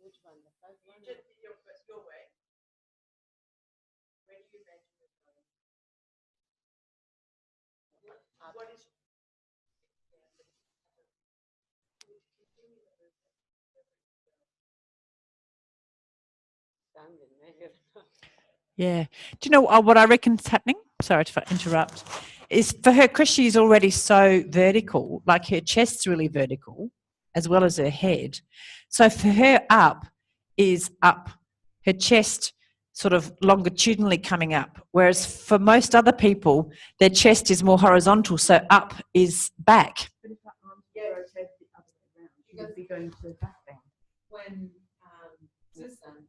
Just your way. Where do you imagine it going? What is Yeah. Do you know what I reckon is happening? Sorry to interrupt. Is for her, because she's already so vertical, like her chest's really vertical, as well as her head. So for her, up is up. Her chest sort of longitudinally coming up. Whereas for most other people, their chest is more horizontal, so up is back. But if her arms rotate the other way around, she would be going to the back bend. When Susan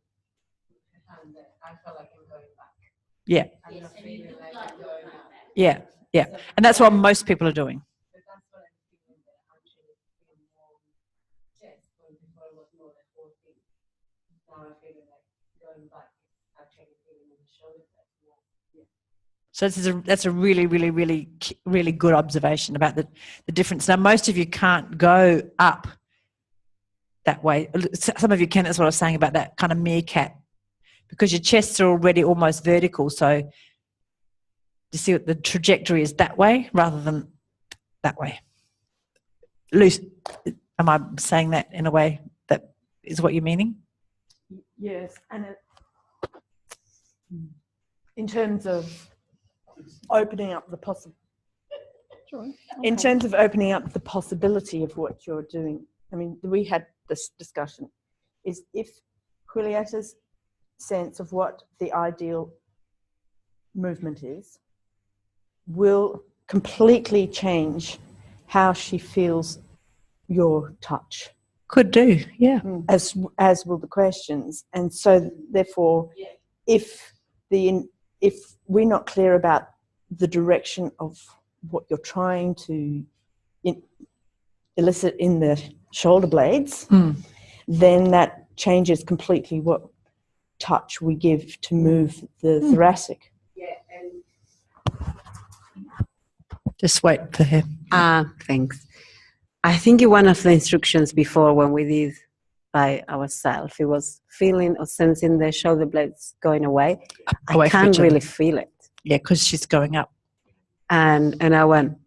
had that, I felt like I'm going back. Yeah. I'm not feeling like I'm going up. Yeah, yeah. And that's what most people are doing. But that's what I'm feeling, that I'm actually feeling more chest, when before it was more like 4 feet. Now I feel like going back is actually feeling in the shoulder more. Yeah. So that's a really, really, really, really good observation about the difference. Now, most of you can't go up that way. Some of you can. That's what I was saying about that kind of meerkat, because your chests are already almost vertical. So you see what the trajectory is that way rather than that way. Loose. Am I saying that in a way that is what you're meaning? Yes, and in terms of opening up the possibility of what you're doing. I mean, we had this discussion. Is if Julieta's sense of what the ideal movement is will completely change how she feels your touch. Could do, yeah. As will the questions. And so therefore, if we're not clear about the direction of what you're trying to elicit in the shoulder blades, then that changes completely what touch we give to move the thoracic. Yeah, and Just wait for him. Thanks. I think in one of the instructions before, when we did by ourselves, it was feeling or sensing the shoulder blades going away. Away I from can't each other. really feel it. Yeah, because she's going up. And I went,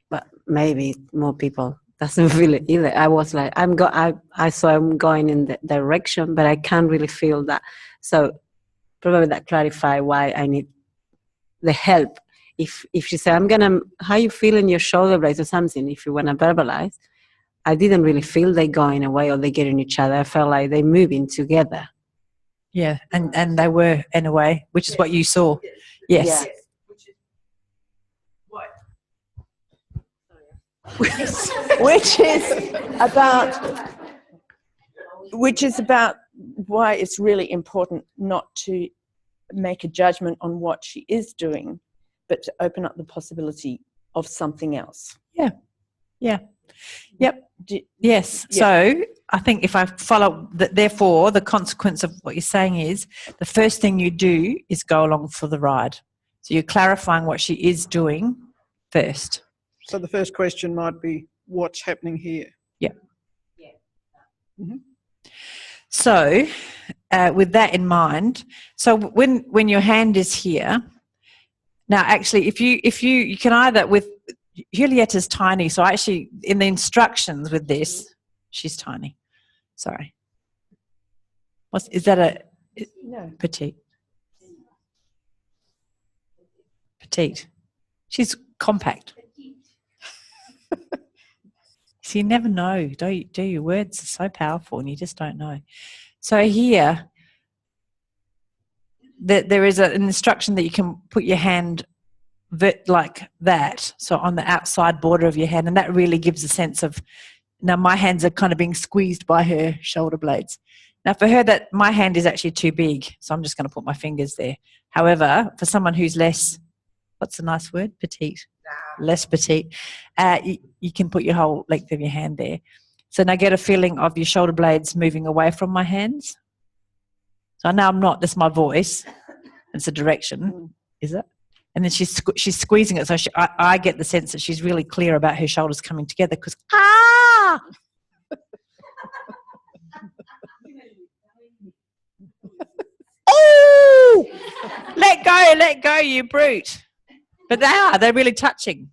but maybe more people doesn't feel it either. I was like, I saw I'm going in the direction, but I can't really feel that. So probably that clarify why I need the help. If she said, how you feel in your shoulder blades or something, if you want to verbalize, I didn't really feel they going away or they getting each other. I felt like they moving together. Yeah, and they were in a way, which is what you saw. Yes. Yeah. Which is about why it's really important not to make a judgment on what she is doing, but to open up the possibility of something else. Yeah. Yeah. Yep. Yes. Yeah. So I think if I follow that, therefore the consequence of what you're saying is the first thing you do is go along for the ride. So you're clarifying what she is doing first. So the first question might be, what's happening here? Yeah. yeah. Mm-hmm. So with that in mind, so when your hand is here, now actually if you can either, with Julieta's tiny, so actually in the instructions with this, she's tiny. Sorry. Is that No. petite? Petite. She's compact. So you never know, do you? Words are so powerful and you just don't know. So here, there is an instruction that you can put your hand like that, so on the outside border of your hand, and that really gives a sense of, now my hands are kind of being squeezed by her shoulder blades. Now for her, that my hand is actually too big, so I'm just going to put my fingers there. However, for someone who's less, what's the nice word? Petite. Less petite, you can put your whole length of your hand there. So now get a feeling of your shoulder blades moving away from my hands. So now I'm not, that's my voice. It's a direction, is it? And then she's squeezing it, so I get the sense that she's really clear about her shoulders coming together, because go, you brute. But they're really touching.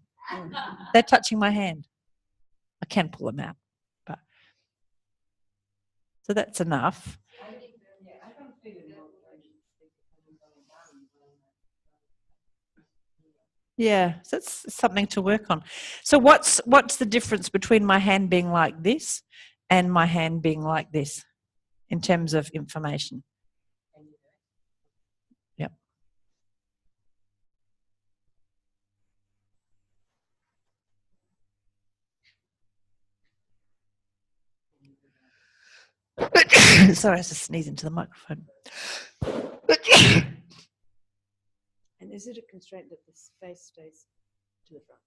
They're touching my hand. I can pull them out. But so that's enough. Yeah, so it's something to work on. So what's the difference between my hand being like this and my hand being like this in terms of information? Yep. Sorry, I was just sneezing into the microphone. And is it a constraint that the face stays to the front?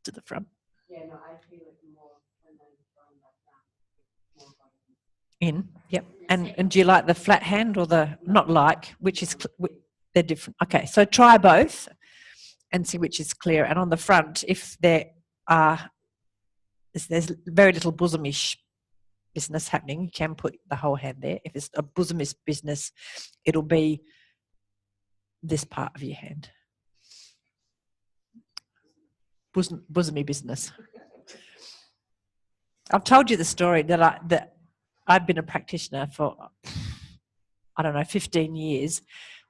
To the front. Yeah, no, I feel it more when I'm going back down. More In, yep. And do you like the flat hand or the not like, which is they're different? Okay, so try both and see which is clear. And on the front, if there's very little bosomish business happening, you can put the whole hand there. If it's a bosomish business, it'll be this part of your hand. Bosomy business. I've told you the story that I've been a practitioner for, I don't know, 15 years.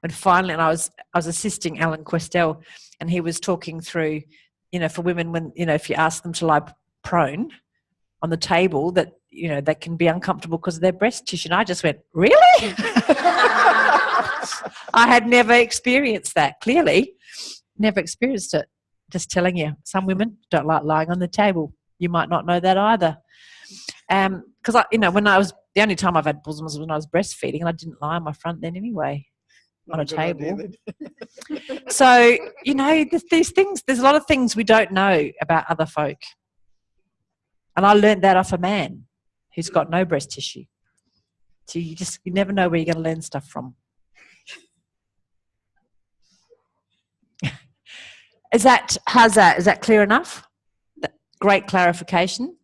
And finally, I was assisting Alan Questel, and he was talking through, for women when, if you ask them to lie prone on the table, that, they can be uncomfortable because of their breast tissue. And I just went, really? I had never experienced that, clearly. Never experienced it. Just telling you, some women don't like lying on the table. You might not know that either. Because the only time I've had bosom was when I was breastfeeding, and I didn't lie on my front then anyway, on a table. So, these things, there's a lot of things we don't know about other folk. And I learned that off a man who's got no breast tissue. So you never know where you're going to learn stuff from. Is that clear enough? Great clarification.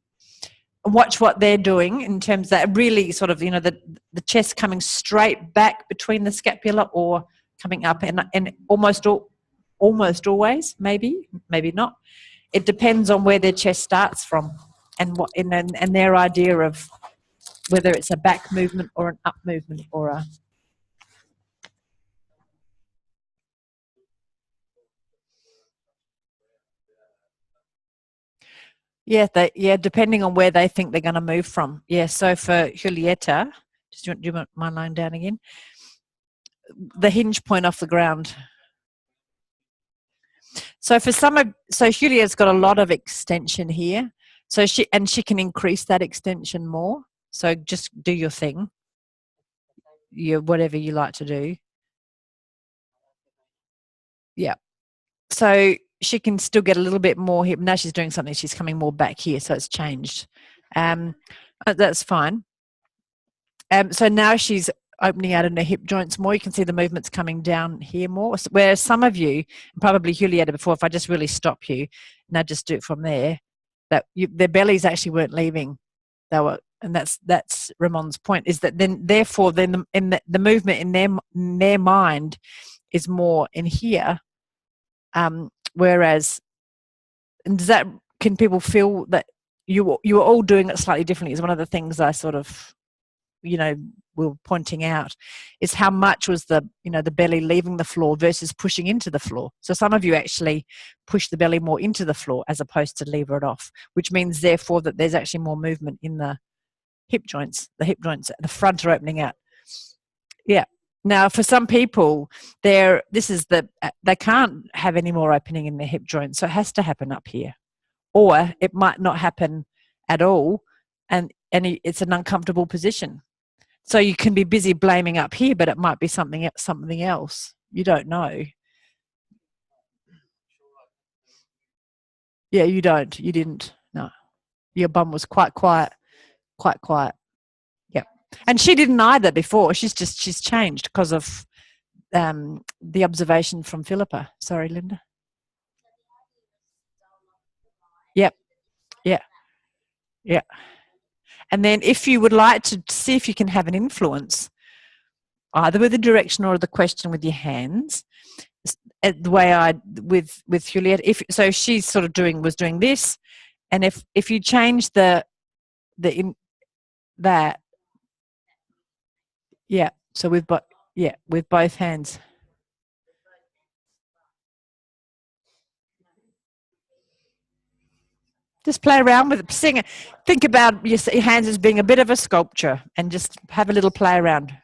Watch what they're doing in terms of that really sort of, the chest coming straight back between the scapula or coming up and almost always, maybe not. It depends on where their chest starts from and and their idea of whether it's a back movement or an up movement or a... Yeah, depending on where they think they're going to move from. Yeah, so for Julieta, do you want my line down again? The hinge point off the ground. So Julieta's got a lot of extension here. So she can increase that extension more. So just do your thing. Whatever you like to do. Yeah. So she can still get a little bit more hip. Now she's doing something, she's coming more back here, so it's changed. That's fine. So now she's opening out in her hip joints more. You can see the movements coming down here more. Whereas some of you, probably Julieta before, if I just really stop you, now just do it from there, their bellies actually weren't leaving. They were, and that's Ramon's point, is that therefore the movement in their mind is more in here. Whereas, can people feel that you were all doing it slightly differently? Is one of the things I sort of, were pointing out, is how much was the belly leaving the floor versus pushing into the floor. So some of you actually push the belly more into the floor as opposed to lever it off, which means therefore that there's actually more movement in the hip joints. The hip joints at the front are opening out. Yeah. Now, for some people, they can't have any more opening in their hip joints, so it has to happen up here, or it might not happen at all, and it's an uncomfortable position. So you can be busy blaming up here, but it might be something else. You don't know. Yeah, you don't. You didn't. No, your bum was quite quiet. Yep. And she didn't either before. She's changed because of the observation from Philippa. Sorry, Linda. Yep. Yeah. Yeah. And then if you would like to see if you can have an influence, either with the direction or the question with your hands, the way I with Juliet. If so, she's sort of was doing this, and if you change that, yeah. So with both hands. Just play around with it. Sing it. Think about your hands as being a bit of a sculpture, and just have a little play around.